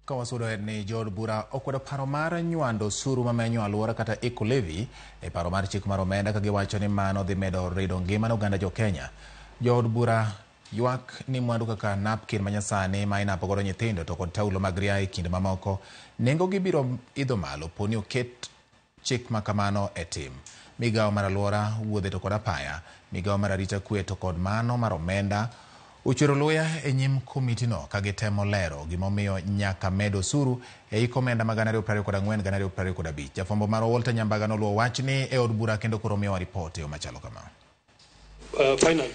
Kawasudo ni jod bura okwedo paro mar nywando osuru mamenyo aluora kata iko levy e paro mar chik mar omenda ka giwacho ni mano dhi medo rido ngima oganda jo Kenya. Jod bura ywak ni mwandu kaka napkin manyasani ma inapo godo nyithindo to kod taulo mag ria e kinde mamoko nengo gibiro idho malo poni oket chik makamano e tim. Migawo mar aluora wuodhe to kod apaya, migawo mar arita kwe to kod mano mar omenda uchero luya e nyim komitino ka gitemo lero gimomiyo nyaka medo osuru e iko omenda ma 2024-2025. Jafwambo mar Walter Nyambaga noluwo wachni e od bura kendo koro miyowa ripot e yo machalo kama. Finally,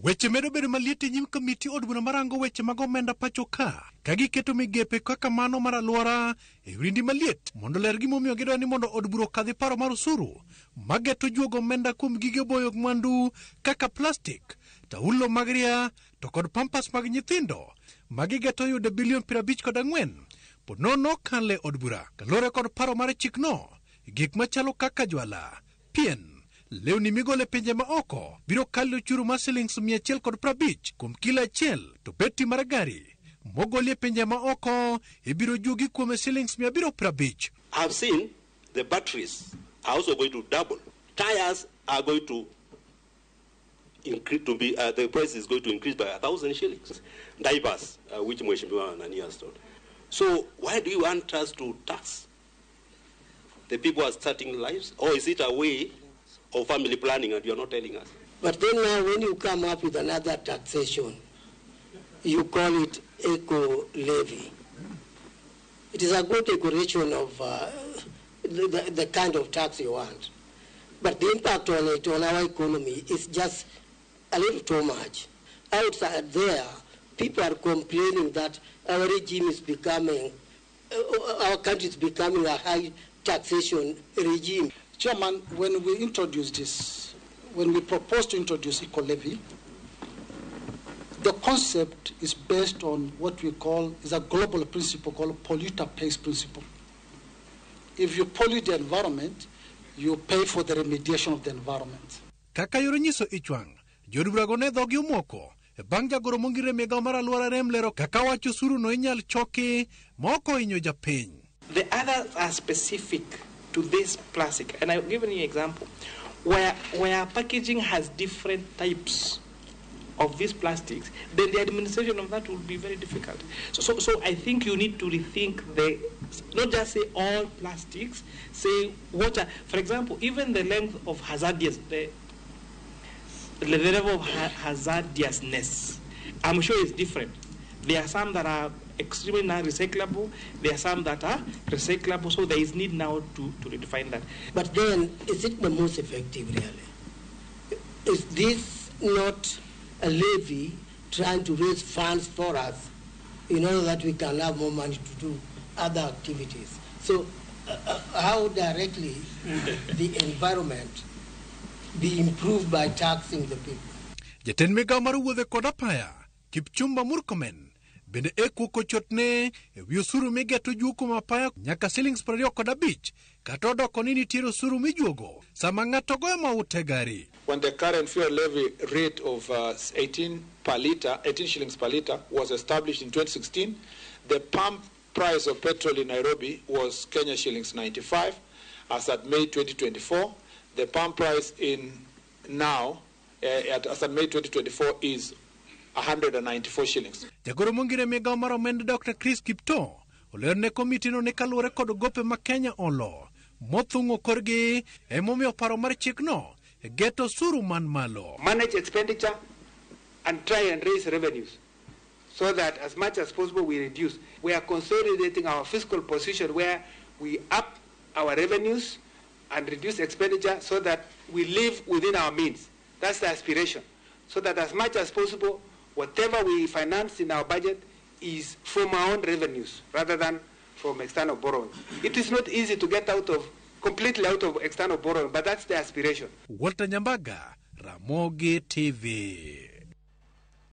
weche medo bedo maliet e nyim komiti od bura marango weche mag omenda pacho ka giketo migepe kaka mano mar aluora e rindi maliet mondo ler gimomiyo gidwani mondo od bura okadhi paro mar osuru mageto juogo omenda kuom gige boyo mwandu kaka plastik, taulo mag ria to kod pampas mag nyithindo magigeto yude bilion 54 pod nono kanle od bura kalore kod paro mar chikno. Gik machalo kaka jwala, pien, lewni migole pinje ma oko biro kalo churu ma shillings 150 kuom kila achiel, to beti mar gari mogolie pinje ma oko ibiro juogi kuom shillings 750. I've seen the batteries are also going to double. Tires are going to increase to be the price is going to increase by 1,000 shillings. Diapers, which Mheshimiwa Nani has told. So why do you want us to tax the people who are starting lives, or is it a way of family planning and you are not telling us? But then now when you come up with another taxation, you call it eco-levy. It is a good decoration of the kind of tax you want. But the impact on it, on our economy, is just a little too much. Outside there, people are complaining that our regime is becoming, our country is becoming a high taxation regime. Chairman, when we introduced this, when we proposed to introduce eco-levy, the concept is based on what we call is a global principle called polluter pays principle. If you pollute the environment, you pay for the remediation of the environment. Kaka yoro nyiso ichwang, jod bura go ne dhogi omoko e bang' jagoro mongire migawo mar aluora rem lero kaka wacho osuru no inyal choki moko inyo japiny. The others are specific to this plastic, and I've given you an example where packaging has different types of these plastics, then the administration of that will be very difficult. So I think you need to rethink not just say all plastics, say what are, for example, even the length of hazardous, the level of hazardousness, I'm sure it's different. There are some that are extremely non-recyclable, there are some that are recyclable, so there is need now to redefine that. But then, is it the most effective really? Is this not a levy trying to raise funds for us in order that we can have more money to do other activities? So how directly would the environment be improved by taxing the people? Jatend migawo mar wuodhe kod apaya Kipchumba Murkomen bende kuoko chotne e wi osuru migeto juoko mapaya nyaka shillings 25 kata odoko ni nitiere osuru mijuogo sama ng'ato goyo maute gari. When the current fuel levy rate of 18 shillings per litre was established in 2016, the pump price of petrol in Nairobi was Kenya shillings 95. As at May 2024, the pump price in now, as at May 2024, is 194 shillings. Jagoro mongire migawo mar omenda Dr. Chris Kipto olerne komiti no ne kaluwore kod gope ma Kenya olo mothung'o korgi emomiyo paro mar chikno geto osuru man malo. Manage expenditure and try and raise revenues so that as much as possible we reduce. We are consolidating our fiscal position where we up our revenues and reduce expenditure so that we live within our means. That's the aspiration. So that as much as possible, whatever we finance in our budget is from our own revenues rather than from external borrowing. It is not easy to get completely out of external borrowing, but that's the aspiration. Walter Nyambaga, Ramogi TV.